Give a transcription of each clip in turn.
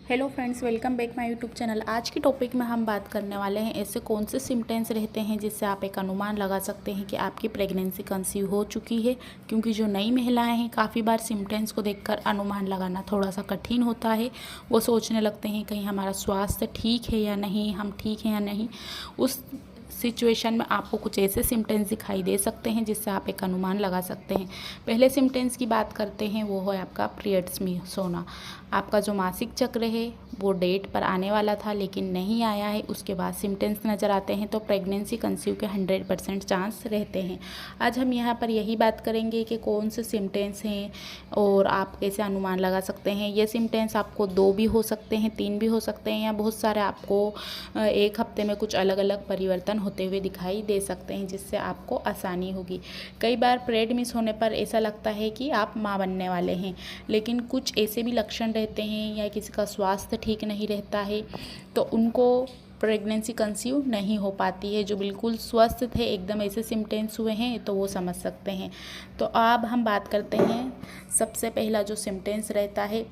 Hello friends, welcome back my YouTube channel. आज की topic में हम बात करने वाले हैं ऐसे कौन से सिम्टम्स रहते हैं जिससे आप एक अनुमान लगा सकते हैं कि आपकी प्रेगनेंसी कंसीव हो चुकी है। क्योंकि जो नई महिलाएं हैं काफ़ी बार सिम्टम्स को देखकर अनुमान लगाना थोड़ा सा कठिन होता है। वो सोचने लगते हैं कहीं हमारा स्वास्थ्य ठीक है या नहीं, हम ठीक हैं या नहीं। उस सिचुएशन में आपको कुछ ऐसे सिम्टम्स दिखाई दे सकते हैं जिससे आप एक अनुमान लगा सकते हैं। पहले सिम्टम्स की बात करते हैं, वो है आपका पीरियड्स मिस होना। आपका जो मासिक चक्र है वो डेट पर आने वाला था लेकिन नहीं आया है, उसके बाद सिम्टम्स नज़र आते हैं तो प्रेगनेंसी कंसीव के 100% चांस रहते हैं। आज हम यहाँ पर यही बात करेंगे कि कौन से सिम्टम्स हैं और आप कैसे अनुमान लगा सकते हैं। ये सिम्टम्स आपको 2 भी हो सकते हैं, 3 भी हो सकते हैं, या बहुत सारे आपको एक हफ्ते में कुछ अलग अलग परिवर्तन होते हुए दिखाई दे सकते हैं जिससे आपको आसानी होगी। कई बार पीरियड मिस होने पर ऐसा लगता है कि आप माँ बनने वाले हैं, लेकिन कुछ ऐसे भी लक्षण रहते हैं या किसी का स्वास्थ्य ठीक नहीं रहता है तो उनको प्रेगनेंसी कंसीव नहीं हो पाती है। जो बिल्कुल स्वस्थ थे, एकदम ऐसे सिम्टम्स हुए हैं तो वो समझ सकते हैं। तो अब हम बात करते हैं, सबसे पहला जो सिम्टम्स रहता है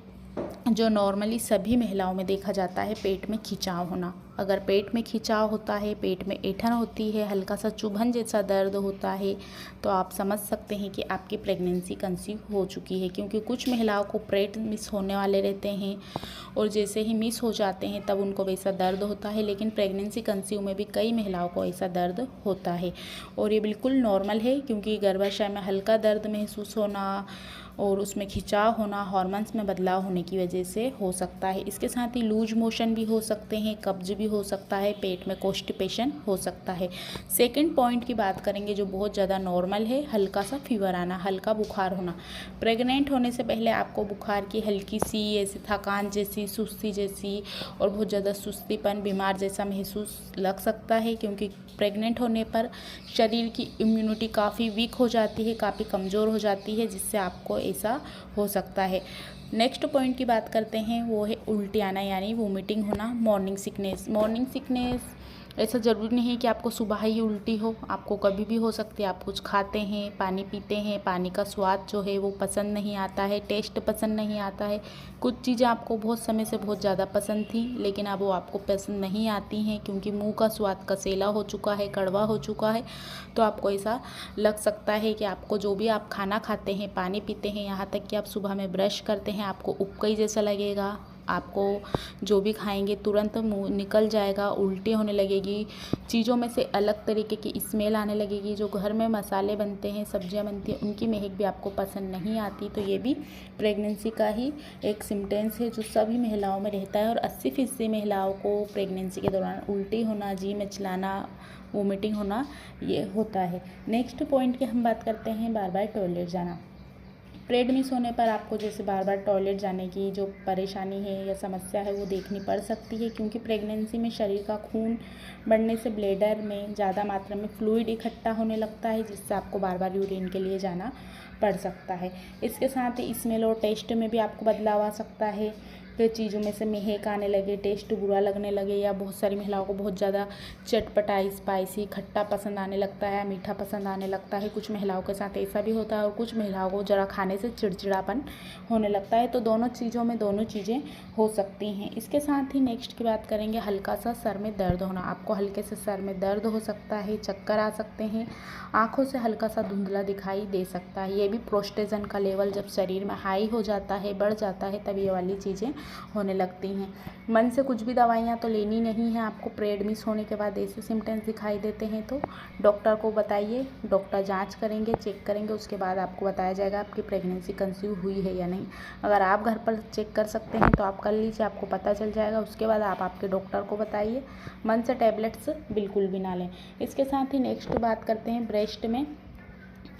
जो नॉर्मली सभी महिलाओं में देखा जाता है, पेट में खिंचाव होना। अगर पेट में खिंचाव होता है, पेट में ऐंठन होती है, हल्का सा चुभन जैसा दर्द होता है, तो आप समझ सकते हैं कि आपकी प्रेगनेंसी कंसीव हो चुकी है। क्योंकि कुछ महिलाओं को पीरियड मिस होने वाले रहते हैं और जैसे ही मिस हो जाते हैं तब उनको वैसा दर्द होता है, लेकिन प्रेगनेंसी कंसीव में भी कई महिलाओं को ऐसा दर्द होता है और ये बिल्कुल नॉर्मल है। क्योंकि गर्भाशय में हल्का दर्द महसूस होना और उसमें खिंचाव होना हार्मोन्स में बदलाव होने की वजह से हो सकता है। इसके साथ ही लूज मोशन भी हो सकते हैं, कब्ज भी हो सकता है, पेट में कॉन्स्टिपेशन हो सकता है। सेकंड पॉइंट की बात करेंगे जो बहुत ज़्यादा नॉर्मल है, हल्का सा फीवर आना, हल्का बुखार होना। प्रेग्नेंट होने से पहले आपको बुखार की हल्की सी ऐसी थकान जैसी, सुस्ती जैसी और बहुत ज़्यादा सुस्तीपन, बीमार जैसा महसूस लग सकता है। क्योंकि प्रेग्नेंट होने पर शरीर की इम्यूनिटी काफ़ी वीक हो जाती है, काफ़ी कमज़ोर हो जाती है, जिससे आपको ऐसा हो सकता है। नेक्स्ट पॉइंट की बात करते हैं, वो है उल्टी आना यानी वोमिटिंग होना। मॉर्निंग सिकनेस ऐसा ज़रूरी नहीं है कि आपको सुबह ही उल्टी हो, आपको कभी भी हो सकती है। आप कुछ खाते हैं, पानी पीते हैं, पानी का स्वाद जो है वो पसंद नहीं आता है, टेस्ट पसंद नहीं आता है। कुछ चीज़ें आपको बहुत समय से बहुत ज़्यादा पसंद थी लेकिन अब वो आपको पसंद नहीं आती हैं क्योंकि मुंह का स्वाद कसेला हो चुका है, कड़वा हो चुका है। तो आपको ऐसा लग सकता है कि आपको जो भी आप खाना खाते हैं, पानी पीते हैं, यहाँ तक कि आप सुबह में ब्रश करते हैं, आपको उबकाई जैसा लगेगा। आपको जो भी खाएंगे तुरंत मुंह निकल जाएगा, उल्टी होने लगेगी, चीज़ों में से अलग तरीके की स्मेल आने लगेगी। जो घर में मसाले बनते हैं, सब्जियां बनती हैं, उनकी महक भी आपको पसंद नहीं आती। तो ये भी प्रेगनेंसी का ही एक सिम्टम्स है जो सभी महिलाओं में रहता है और 80% महिलाओं को प्रेगनेंसी के दौरान उल्टी होना, जी मिचलाना, वोमिटिंग होना ये होता है। नेक्स्ट पॉइंट की हम बात करते हैं, बार बार टॉयलेट जाना। पीरियड मिस होने पर आपको जैसे बार बार टॉयलेट जाने की जो परेशानी है या समस्या है वो देखनी पड़ सकती है। क्योंकि प्रेगनेंसी में शरीर का खून बढ़ने से ब्लैडर में ज़्यादा मात्रा में फ्लूइड इकट्ठा होने लगता है, जिससे आपको बार बार यूरिन के लिए जाना पड़ सकता है। इसके साथ ही स्मेल और टेस्ट में भी आपको बदलाव आ सकता है। फिर चीज़ों में से महक आने लगे, टेस्ट बुरा लगने लगे, या बहुत सारी महिलाओं को बहुत ज़्यादा चटपटा, स्पाइसी, खट्टा पसंद आने लगता है, मीठा पसंद आने लगता है। कुछ महिलाओं के साथ ऐसा भी होता है और कुछ महिलाओं को ज़रा खाने से चिड़चिड़ापन होने लगता है। तो दोनों चीज़ों में दोनों चीज़ें हो सकती हैं। इसके साथ ही नेक्स्ट की बात करेंगे, हल्का सा सर में दर्द होना। आपको हल्के से सर में दर्द हो सकता है, चक्कर आ सकते हैं, आँखों से हल्का सा धुंधला दिखाई दे सकता है। ये भी प्रोस्टेजन का लेवल जब शरीर में हाई हो जाता है, बढ़ जाता है, तब ये वाली चीज़ें होने लगती हैं। मन से कुछ भी दवाइयाँ तो लेनी नहीं है आपको। पीरियड मिस होने के बाद ऐसे सिम्टम्स दिखाई देते हैं तो डॉक्टर को बताइए, डॉक्टर जांच करेंगे, चेक करेंगे, उसके बाद आपको बताया जाएगा आपकी प्रेगनेंसी कंसीव हुई है या नहीं। अगर आप घर पर चेक कर सकते हैं तो आप कर लीजिए, आपको पता चल जाएगा। उसके बाद आप आपके डॉक्टर को बताइए। मन से टैबलेट्स बिल्कुल भी ना लें। इसके साथ ही नेक्स्ट बात करते हैं, ब्रेस्ट में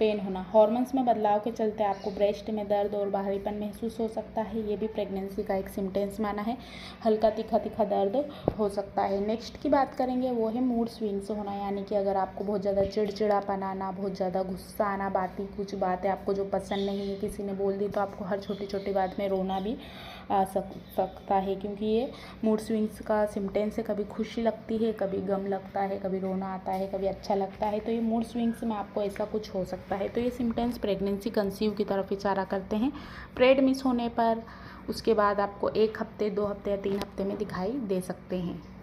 पेन होना। हार्मोन्स में बदलाव के चलते आपको ब्रेस्ट में दर्द और बाहरीपन महसूस हो सकता है। ये भी प्रेगनेंसी का एक सिम्टम्स माना है। हल्का तीखा तीखा दर्द हो सकता है। नेक्स्ट की बात करेंगे, वो है मूड स्विंग्स होना। यानी कि अगर आपको बहुत ज़्यादा चिड़चिड़ापन आना, बहुत ज़्यादा गुस्सा आना, कुछ बातें आपको जो पसंद नहीं है किसी ने बोल दी तो आपको हर छोटी छोटी बात में रोना भी आ सकता है। क्योंकि ये मूड स्विंग्स का सिम्टम्स है। कभी खुशी लगती है, कभी गम लगता है, कभी रोना आता है, कभी अच्छा लगता है। तो ये मूड स्विंग्स में आपको ऐसा कुछ हो सकता है। तो ये सिम्टम्स प्रेगनेंसी कंसीव की तरफ इशारा करते हैं। पीरियड मिस होने पर उसके बाद आपको 1 हफ्ते, 2 हफ्ते या 3 हफ्ते में दिखाई दे सकते हैं।